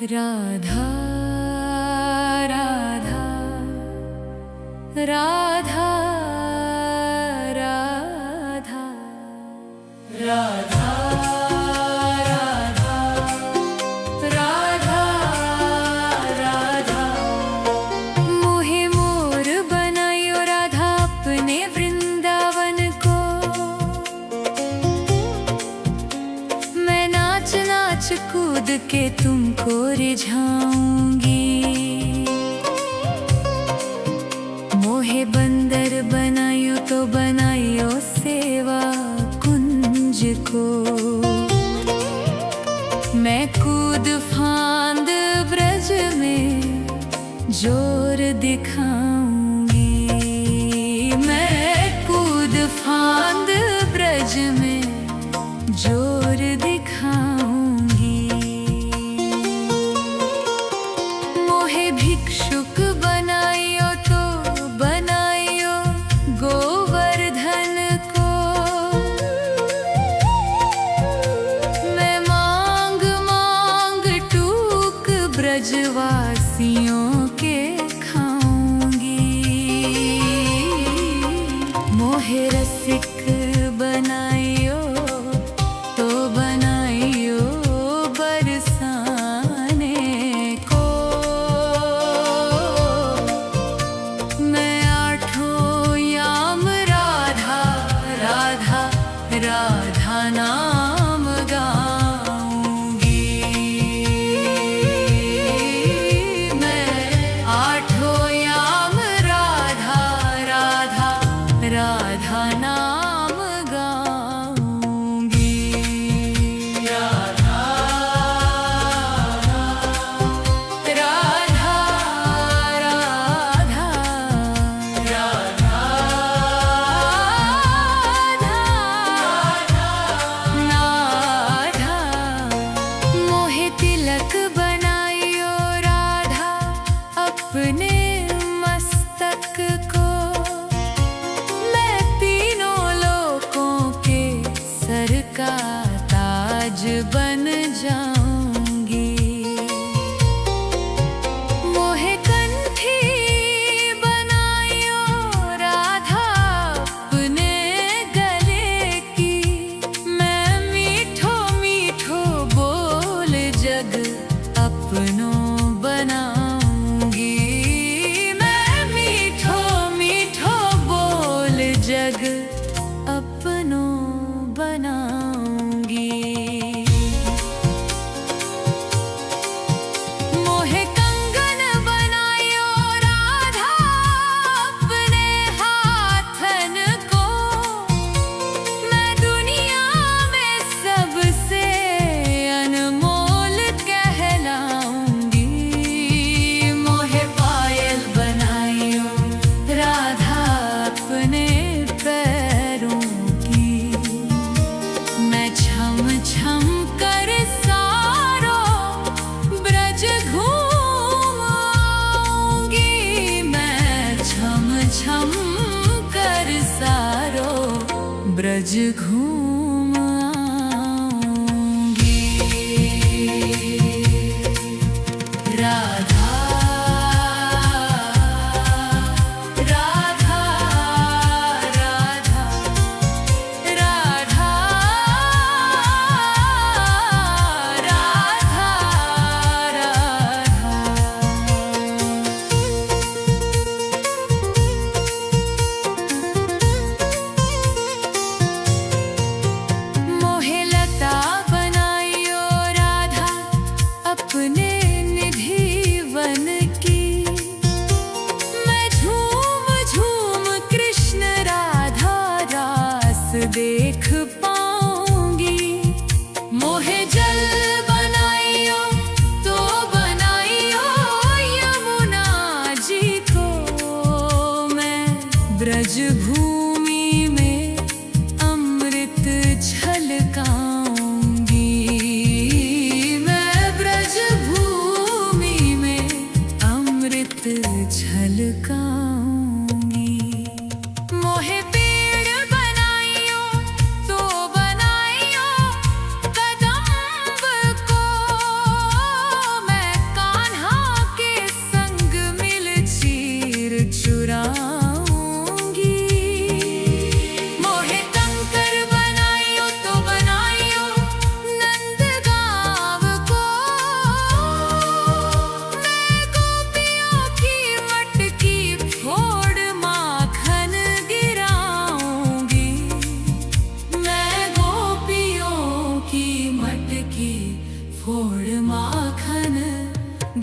राधा राधा राधा राधा राधा राधा राधा राधा मोहे मोर बनायो राधा अपने वृंदावन को। मैं नाच नाच कूद के तुमको रिझाऊंगी। मोहे बंदर बनायो तो बनायो सेवा कुंज को। मैं कूद फांद ब्रज में जोर दिखाऊंगी। मैं कूद फांद ब्रज में जोर दिखाऊंगी। मोहे भिक्षुक बनायो तो बनायो गोवर्धन को। मैं मांग मांग टूक ब्रजवासियों के खाऊंगी। मोहे रसिक बनायो तो बनायो बरसाने को। मैं आठों याम राधा राधा राधा नाम गाऊंगी। मैं आठों याम राधा राधा राधा नाम गाऊंगी। राधा राधा राधा राधा राधा मोहे तिलक बनायो राधा अपने मस्तक को। मैं तीनों लोकों के सर का ताज बन जाऊंगी। मोहे कंठी बनायो राधा अपने गले की। मैं मीठो मीठो बोल जग अपनों बनाऊंगी। मैं मीठो मीठो बोल जग अपनों बनाऊंगी। मोहे कंगन बनायो राधा अपने हाथन को। मैं दुनिया में सबसे अनमोल कहलाऊंगी। मोहे पायल बनायो राधा अपने पैरों की। मैं छम छम कर सारो ब्रज घूम आऊंगी। मैं छम छम कर सारो ब्रज घूम आऊंगी। राधा राधा राधा राधा राधा राधा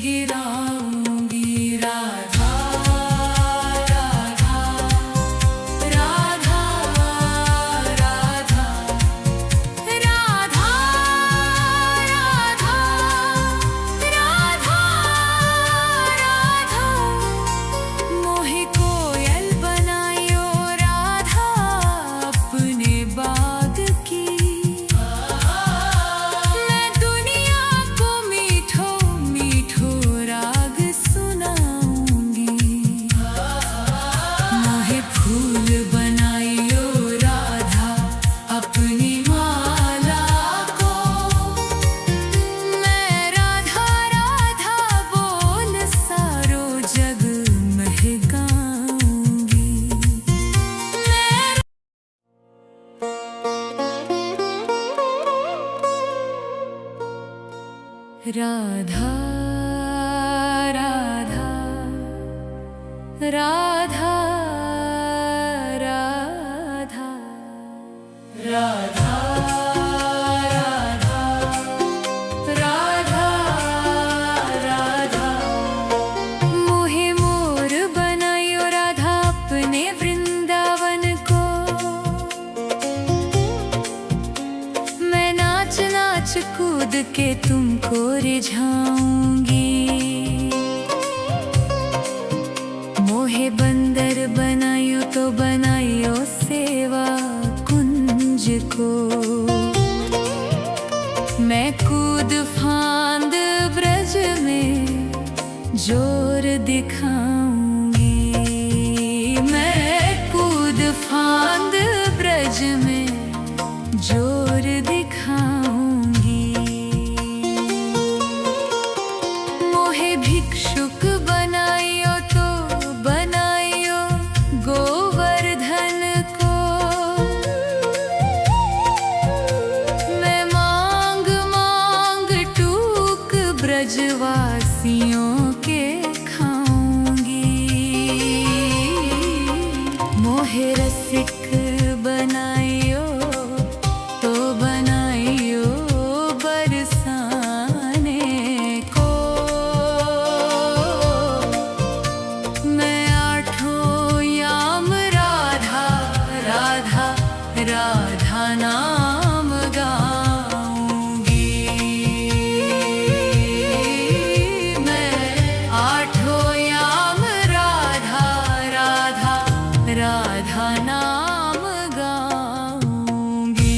गिराऊंगी राधा राधा राधा राधा राधा राधा राधा राधा मोहे कोयल बनायो राधा अपने बाग की मैं दुनिया को मीठो मीठो राग सुनाऊंगी मोहे फूल बनायो राधा अपनी माला को मैं राधा राधा बोल सारो जग महकाऊंगी राधा राधा राधा राधा राधा राधा राधा मोहे मोर बनायो राधा अपने वृंदावन को मैं नाच नाच कूद के तुमको रिझाऊंगी मोहे बंदर बनायो तो बनायो सेवा कुंज को मैं कूद फांद ब्रज में जोर दिखाऊंगी मैं कूद फांद ब्रज में जोर दिखाऊंगी मोहे भिक्षुक बनायो तो बनायो गोवर्धन को मैं मांग मांग टूक ब्रजवासियों के खाऊंगी मोहे रसिक बनायो तो बनायो बरसाने को मैं आठों याम राधा राधा राधा नाम गाऊंगी मैं आठों याम राधा राधा राधा नाम गाऊंगी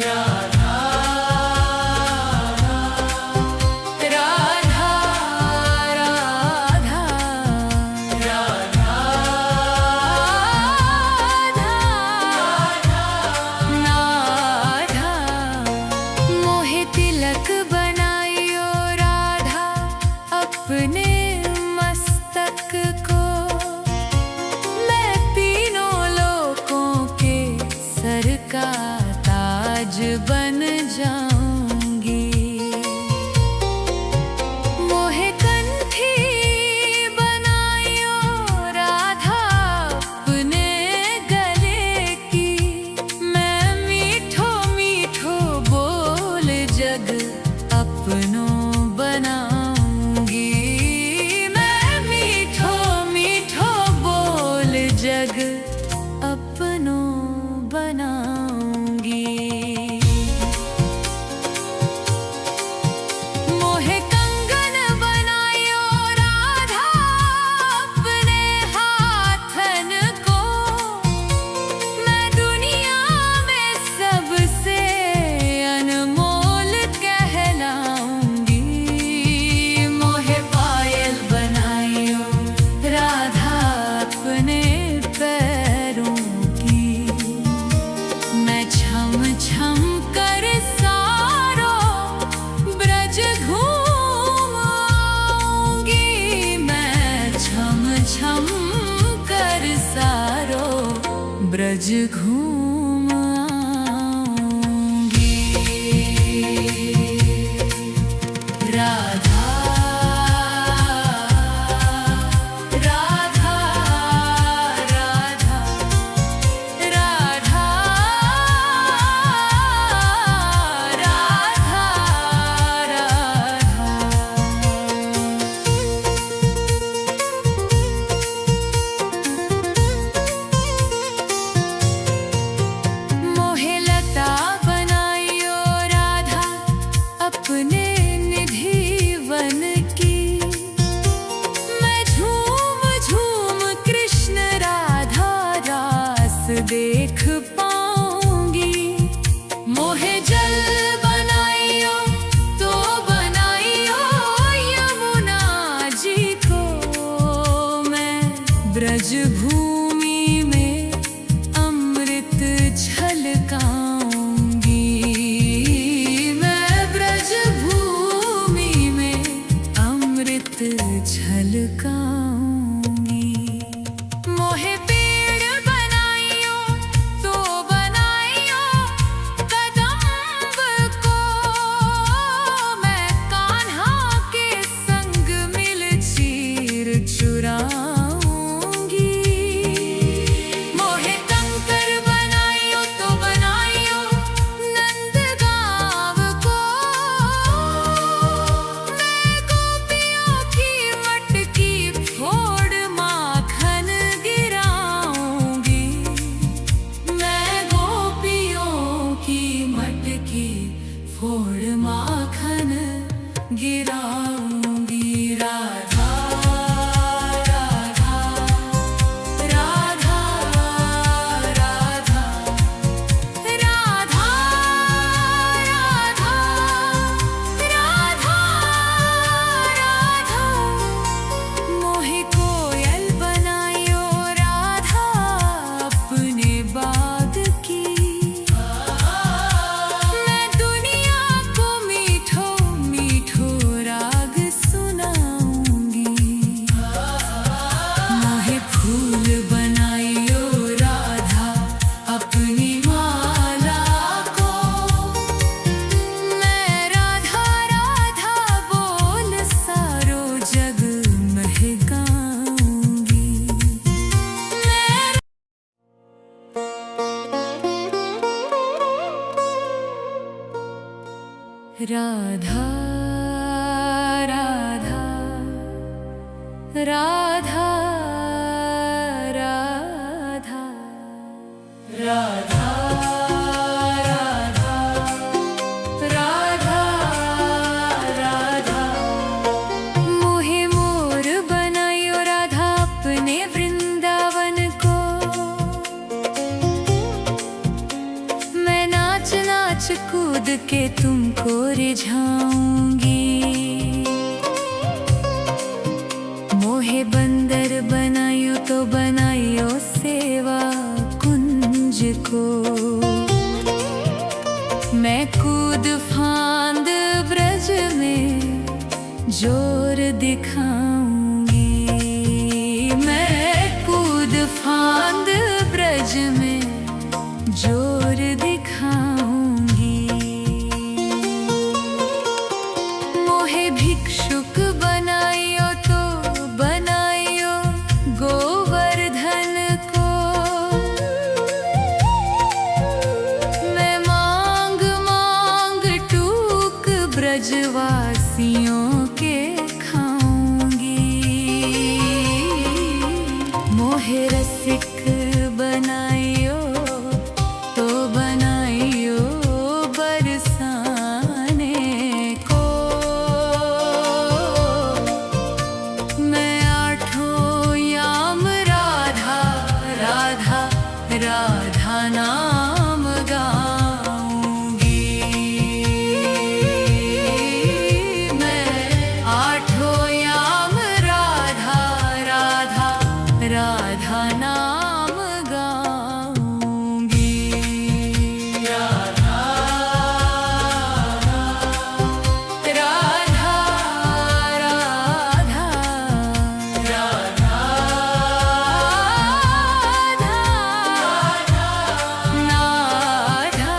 राधा राधा राधा राधा राधा मोहे तिलक बनायो राधा अपने मस्तक को मैं तीनों लोकों के सर का ताज बन जाऊंगी मोहे कंठी बनायो राधा अपने गले की मैं मीठो मीठो बोल जग अपनों बनाऊंगी मैं मीठो मीठो बोल जग अपनों बनाऊंगी मोहे कंगन बनायो राधा अपने हाथन को मैं दुनिया में सबसे अनमोल कहलाऊंगी मोहे पायल बनायो राधा अपने पैरों की मैं छम छम कर सारो ब्रज घूम आऊंगी मैं छम छम कर सारो ब्रज घूम आऊंगी राधा राधा राधा राधा राधा राधा राधा राधा राधा राधा राधा राधा राधा राधा मोहे कोयल बनायो राधा अपने बाग की मैं दुनिया को मीठो मीठो राग सुनाऊंगी मोहे फूल बनायो राधा अपनी माला को मैं राधा राधा बोल सारो जग महकाऊंगी राधा राधा राधा राधा राधा राधा राधा मोहे मोर बनायो राधा अपने वृंदावन को मैं नाच नाच कूद के तुमको रिझाऊंगी मोहे बंदर बनायो तो बनायो सेवा कुंज को मैं कूद फांद ब्रज में जोर दिखाऊंगी मैं कूद फांद ब्रज में जोर दिखाऊंगी मोहे भिक्षुक बनायो तो बनायो गोवर्धन को मैं मांग मांग टूक ब्रजवासियों के खाऊंगी मोहे रसिक बनायो तो बनायो बरसाने को मैं आठों याम राधा राधा राधा नाम गाऊंगी मैं आठों याम राधा राधा राधा नाम गाऊंगी राधा राधा राधा राधा राधा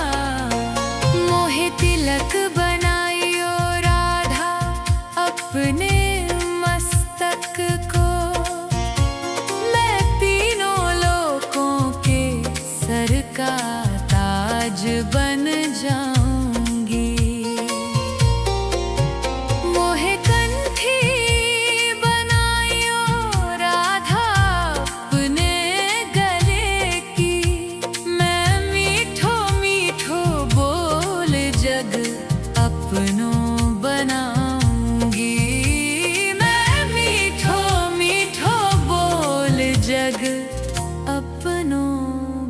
मोहे तिलक बनायो राधा अपने मस्तक को मैं तीनों लोकों के सर का ताज बन जाऊंगी मोहे कंठी बनायो राधा अपने गले की मैं मीठो मीठो बोल जग अपनों बनाऊंगी मैं मीठो मीठो बोल जग अपनों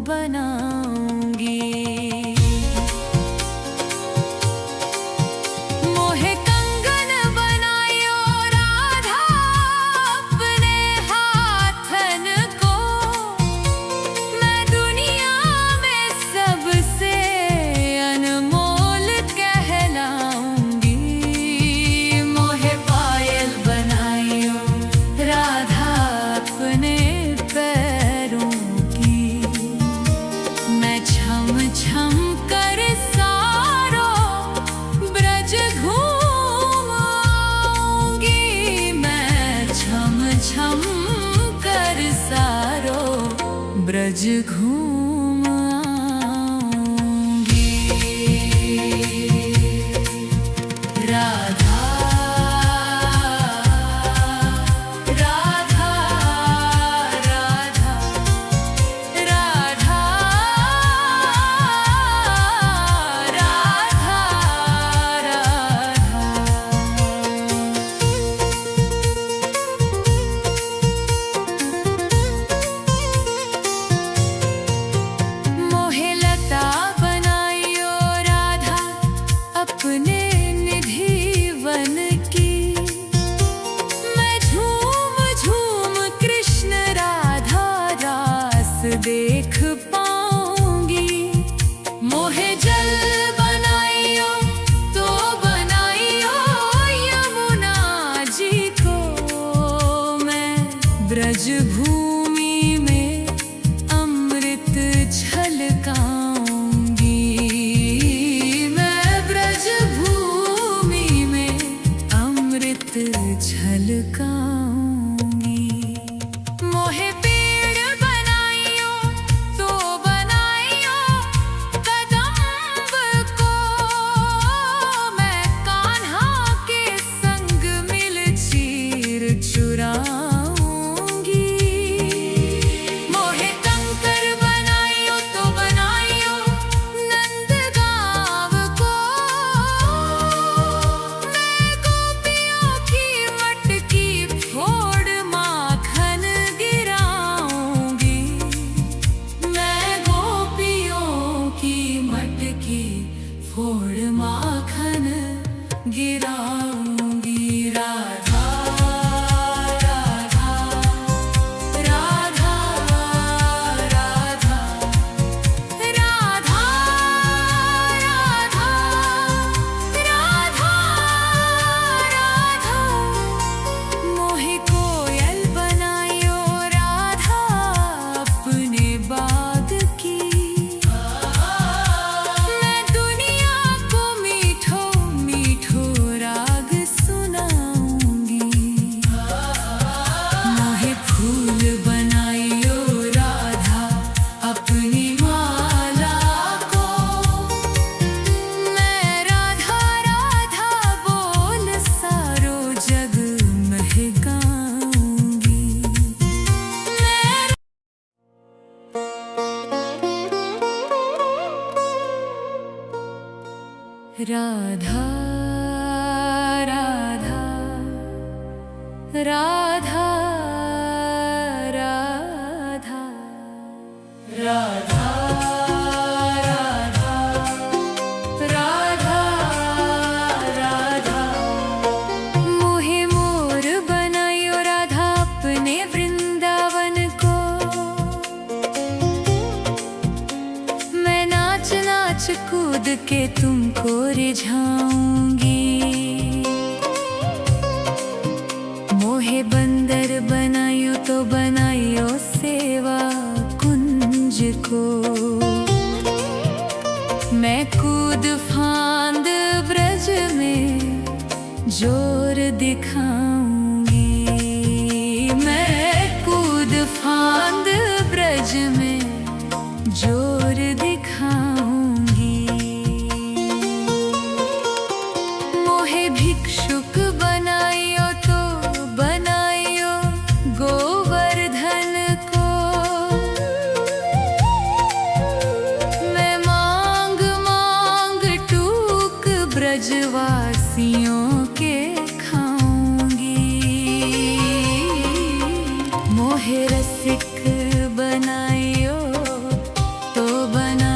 बनाऊंगी मोहे कंगन बनायो राधा अपने हाथन को मैं दुनिया में सबसे अनमोल कहलाऊंगी मोहे पायल बनायो राधा अपने पैरों की मैं छम छम कर सारो ब्रज घूमाऊंगी मैं छम छम कर सारो ब्रज घूमाऊंगी राधा राधा राधा राधा राधा राधा अमृत झलकाऊंगी। मोहे पेड़ बनाइयो तो बनाइयो कदम्ब को, मैं कान्हा के संग मिल चीर चुराऊंगी। मोहे कंकर बनाइयो तो बनाइयो नंदगांव को, मैं गोपियों की मटकी फोड़ माखन गिराऊंगी। मैं गोपियों की मटकी फोड़ माखन गिराऊंगी। राधा राधा राधा राधा राधा राधा राधा। मोहे कोयल बनाइयो राधा अपने बाग की, मैं दुनिया को मीठो मीठो राग सुनाऊंगी। मोहे फूल बनाइयो राधा अपनी माला को, मैं राधा राधा बोल सारो जग महकाऊंगी। राधा राधा राधा राधा राधा राधा राधा। मोहे मोर बनाइयो राधा अपने वृंदावन को, मैं नाच नाच कूद के तुमको रिझाऊंगी। मोहे बंदर बनाइयो तो बनाइयो सेवा कुंज को, मैं कूद फांद ब्रज में जोर दिखाऊंगी। मैं कूद फांद ब्रज में जोर दिखाऊंगी। मोहे भिक्षुक बनाइयो तो बनाइयो गोवर्धन को, मैं मांग मांग टूक ब्रजवासियों के खाऊंगी। मोहे रसिक बनाइयो तो बना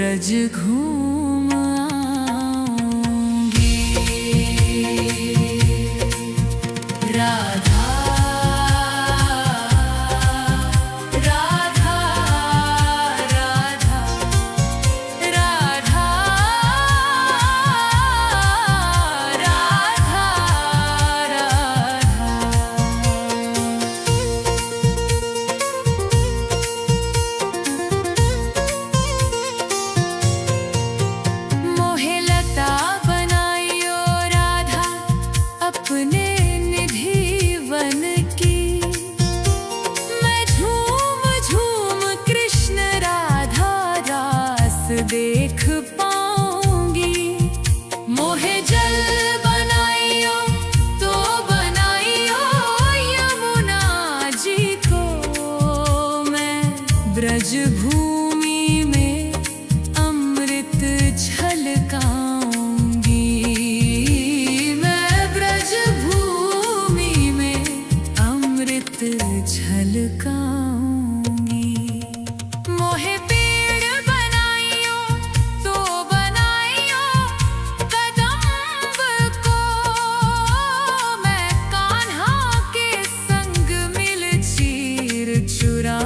ब्रज घूम आऊंगी। राधा राधा राधा राधा राधा राधा। मोहे लता बनाइयो राधा अपने निधि वन की। मैं झूम झूम कृष्ण राधा रास देख पाऊंगी। मोहे जल बनाइयो तो बनाइयो यमुना जी को। मैं ब्रज भूमि में अमृत छलकाऊंगी। मैं ब्रज भूमि में अमृत छलकाऊंगी। मोहे पेड़ बनाइयो तो बनाइयो कदम्ब को। मैं कान्हा के संग मिल चीर चुरा